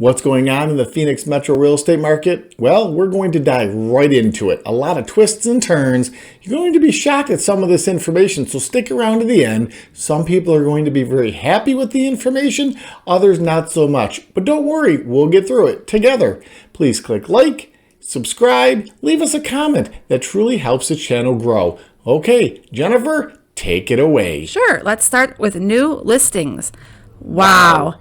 What's going on in the Phoenix metro real estate market? Well, we're going to dive right into it. A lot of twists and turns. You're going to be shocked at some of this information, so stick around to the end. Some people are going to be very happy with the information, others not so much. But don't worry, we'll get through it together. Please click like, subscribe, leave us a comment. That truly helps the channel grow. Okay, Jennifer, take it away. Sure, let's start with new listings. Wow.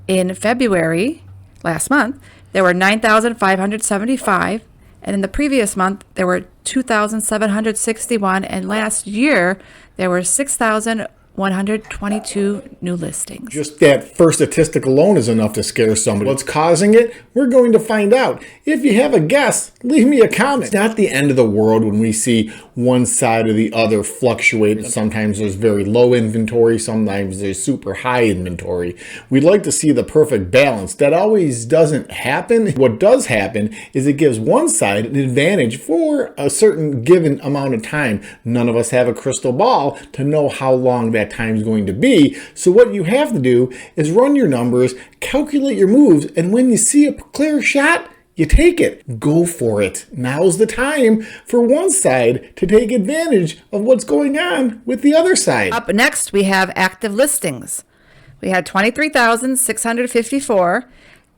In February, last month, there were 9,575, and in the previous month, there were 2,761, and last year, there were 6,122 new listings. Just that first statistic alone is enough to scare somebody. What's causing it? We're going to find out. If you have a guess, leave me a comment. It's not the end of the world when we see one side or the other fluctuate. Sometimes there's very low inventory, sometimes there's super high inventory. We'd like to see the perfect balance. That always doesn't happen. What does happen is it gives one side an advantage for a certain given amount of time. None of us have a crystal ball to know how long that time is going to be. So what you have to do is run your numbers, calculate your moves, and when you see a clear shot, you take it. Go for it. Now's the time for one side to take advantage of what's going on with the other side. Up next, we have active listings. We had 23,654.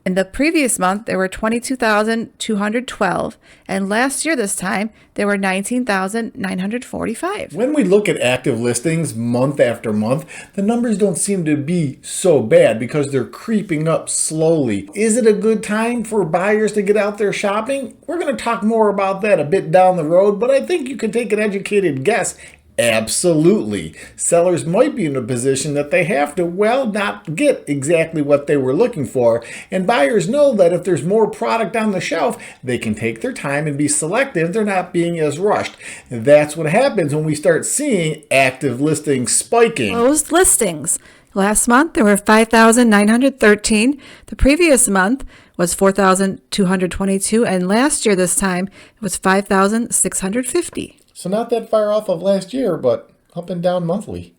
In the previous month, there were 22,212. And last year this time, there were 19,945. When we look at active listings month after month, the numbers don't seem to be so bad because they're creeping up slowly. Is it a good time for buyers to get out there shopping? We're going to talk more about that a bit down the road, but I think you can take an educated guess. Absolutely. Sellers might be in a position that they have to, not get exactly what they were looking for. And buyers know that if there's more product on the shelf, they can take their time and be selective. They're not being as rushed. That's what happens when we start seeing active listings spiking. Closed listings. Last month, there were 5,913. The previous month was 4,222. And last year this time, it was 5,650. So not that far off of last year, but up and down monthly.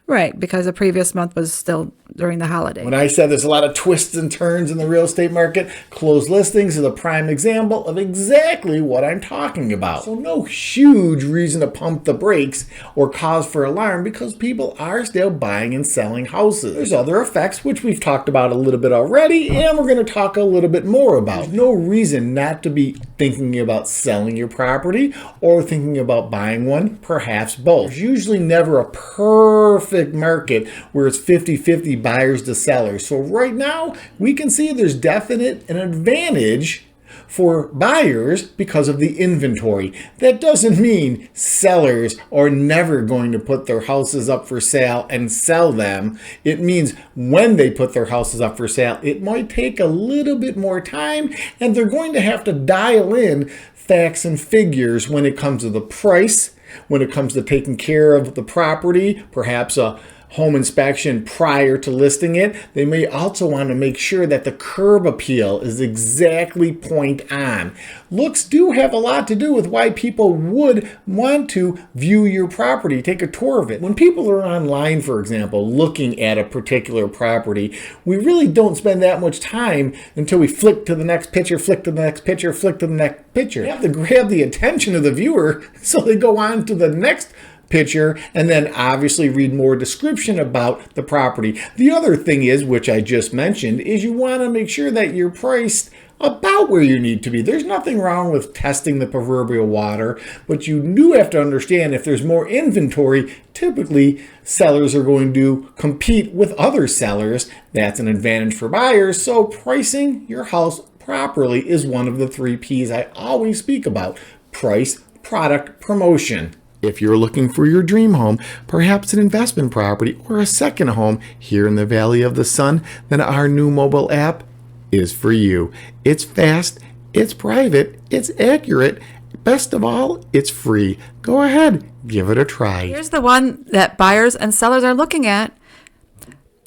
Right, because the previous month was still during the holiday. When I said there's a lot of twists and turns in the real estate market, closed listings is a prime example of exactly what I'm talking about. So no huge reason to pump the brakes or cause for alarm because people are still buying and selling houses. There's other effects, which we've talked about a little bit already, and we're going to talk a little bit more about. There's no reason not to be thinking about selling your property or thinking about buying one, perhaps both. There's usually never a perfect market where it's 50-50 buyers to sellers. So right now we can see there's definite an advantage for buyers because of the inventory. That doesn't mean sellers are never going to put their houses up for sale and sell them. It means when they put their houses up for sale, it might take a little bit more time and they're going to have to dial in facts and figures when it comes to the price, when it comes to taking care of the property, perhaps a home inspection prior to listing it. They may also want to make sure that the curb appeal is exactly point on. Looks do have a lot to do with why people would want to view your property, take a tour of it. When people are online, for example, looking at a particular property, we really don't spend that much time until we flick to the next picture, flick to the next picture, flick to the next picture. You have to grab the attention of the viewer so they go on to the next picture and then obviously read more description about the property. The other thing is, which I just mentioned, is you want to make sure that you're priced about where you need to be. There's nothing wrong with testing the proverbial water, but you do have to understand if there's more inventory, typically sellers are going to compete with other sellers. That's an advantage for buyers. So pricing your house properly is one of the 3 P's I always speak about: price, product, promotion. If you're looking for your dream home, perhaps an investment property or a second home here in the Valley of the Sun, then our new mobile app is for you. It's fast, it's private, it's accurate. Best of all, it's free. Go ahead, give it a try. Here's the one that buyers and sellers are looking at.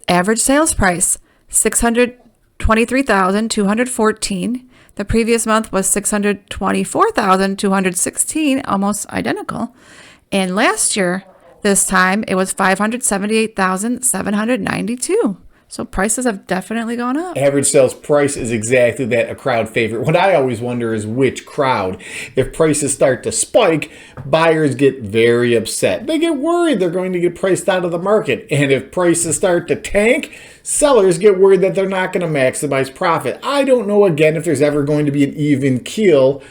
Average sales price, $623,214. The previous month was $624,216, almost identical. And last year, this time, it was $578,792. So prices have definitely gone up. Average sales price is exactly that, a crowd favorite. What I always wonder is which crowd. If prices start to spike, buyers get very upset. They get worried they're going to get priced out of the market. And if prices start to tank, sellers get worried that they're not going to maximize profit. I don't know, again, if there's ever going to be an even keel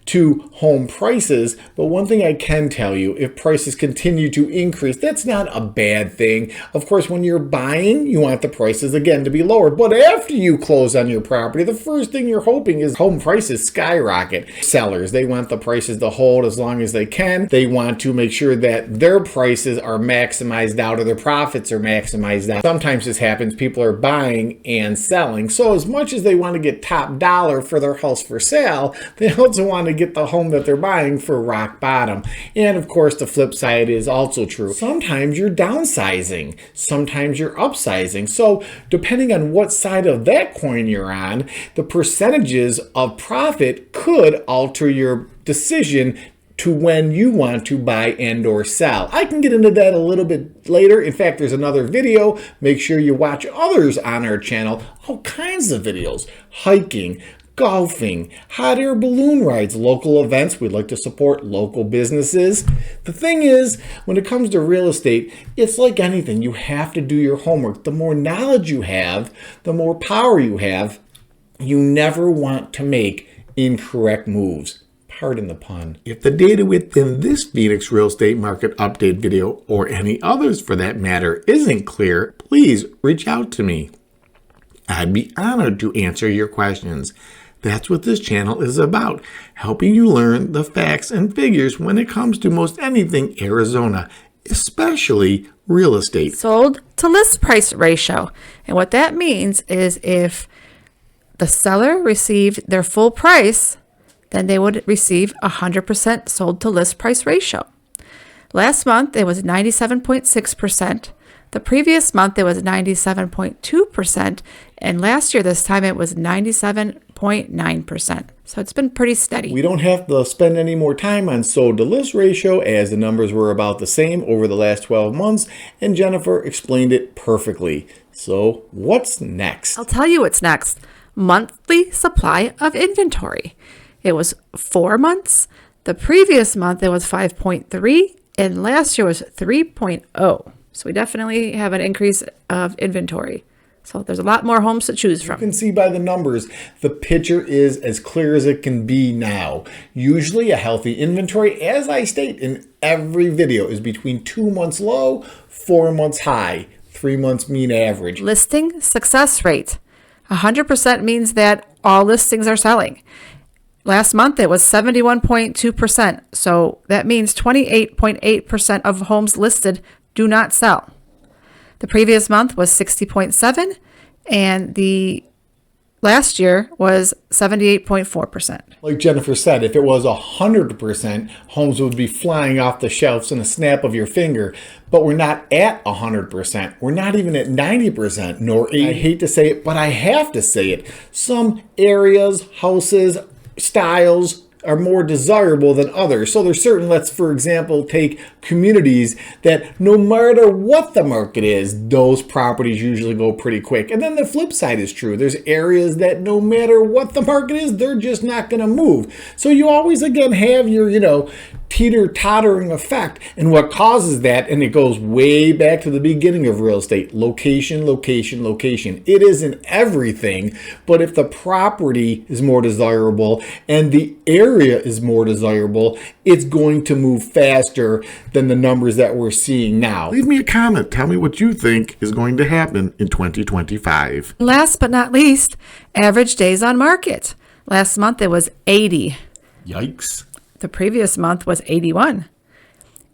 to home prices, but one thing I can tell you, if prices continue to increase, that's not a bad thing. Of course, when you're buying, you want the prices again to be lower, but after you close on your property, the first thing you're hoping is home prices skyrocket. Sellers, they want the prices to hold as long as they can. They want to make sure that their prices are maximized out or their profits are maximized out. Sometimes this happens, people are buying and selling, so as much as they want to get top dollar for their house for sale, they also want to get the home that they're buying for rock bottom. And of course, the flip side is also true. Sometimes you're downsizing, sometimes you're upsizing. So depending on what side of that coin you're on, the percentages of profit could alter your decision to when you want to buy and or sell. I can get into that a little bit later. In fact, there's another video. Make sure you watch others on our channel. All kinds of videos. Hiking, golfing, hot air balloon rides, local events. We'd like to support local businesses. The thing is, when it comes to real estate, it's like anything. You have to do your homework. The more knowledge you have, the more power you have. You never want to make incorrect moves. Pardon the pun. If the data within this Phoenix real estate market update video, or any others for that matter, isn't clear, please reach out to me. I'd be honored to answer your questions. That's what this channel is about, helping you learn the facts and figures when it comes to most anything Arizona, especially real estate. Sold to list price ratio. And what that means is if the seller received their full price, then they would receive 100% sold to list price ratio. Last month, it was 97.6%. The previous month, it was 97.2%. And last year, this time, it was 97.9%. So it's been pretty steady. We don't have to spend any more time on sold to list ratio, as the numbers were about the same over the last 12 months, and Jennifer explained it perfectly. So what's next? I'll tell you what's next. Monthly supply of inventory. It was 4 months. The previous month, it was 5.3, and last year was 3.0. So we definitely have an increase of inventory. So there's a lot more homes to choose from. You can see by the numbers, the picture is as clear as it can be now. Usually a healthy inventory, as I state in every video, is between 2 months low, 4 months high, 3 months mean average. Listing success rate. 100% means that all listings are selling. Last month, it was 71.2%. So that means 28.8% of homes listed do not sell. The previous month was 60.7, and the last year was 78.4%. Like Jennifer said, if it was 100%, homes would be flying off the shelves in a snap of your finger. But we're not at 100%. We're not even at 90%, nor I hate to say it, but I have to say it. Some areas, houses, styles are more desirable than others. So there's certain, let's for example take communities that no matter what the market is, those properties usually go pretty quick. And then the flip side is true. There's areas that no matter what the market is, they're just not going to move. So you always again have your, teeter-tottering effect. And what causes that, and it goes way back to the beginning of real estate, location, location, location. It isn't everything, but if the property is more desirable and the area is more desirable, it's going to move faster than the numbers that we're seeing now. Leave me a comment. Tell me what you think is going to happen in 2025. Last but not least, average days on market. Last month, it was 80. Yikes. The previous month was 81.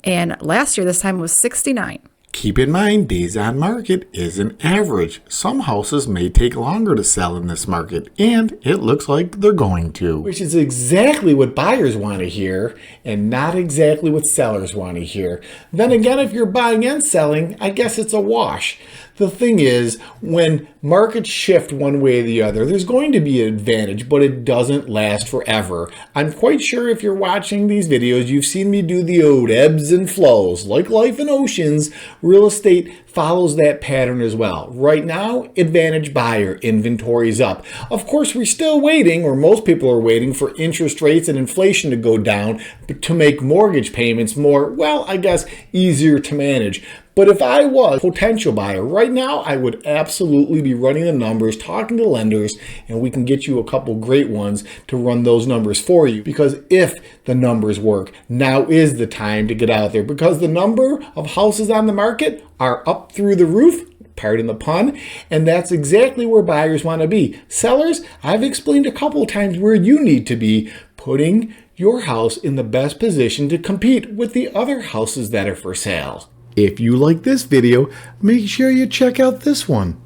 And last year, this time was 69. Keep in mind, days on market is an average. Some houses may take longer to sell in this market, and it looks like they're going to. Which is exactly what buyers want to hear, and not exactly what sellers want to hear. Then again, if you're buying and selling, I guess it's a wash. The thing is, when markets shift one way or the other, there's going to be an advantage, but it doesn't last forever. I'm quite sure if you're watching these videos, you've seen me do the old ebbs and flows. Like life in oceans, real estate follows that pattern as well. Right now, advantage buyer, inventory's up. Of course, we're still waiting, or most people are waiting, for interest rates and inflation to go down to make mortgage payments more, well, I guess, easier to manage. But if I was a potential buyer right now, I would absolutely be running the numbers, talking to lenders, and we can get you a couple great ones to run those numbers for you. Because if the numbers work, now is the time to get out there, because the number of houses on the market are up through the roof. Pardon the pun, and that's exactly where buyers want to be. Sellers, I've explained a couple of times where you need to be, putting your house in the best position to compete with the other houses that are for sale. If you like this video, make sure you check out this one.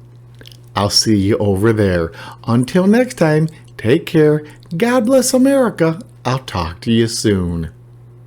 I'll see you over there. Until next time, take care. God bless America. I'll talk to you soon.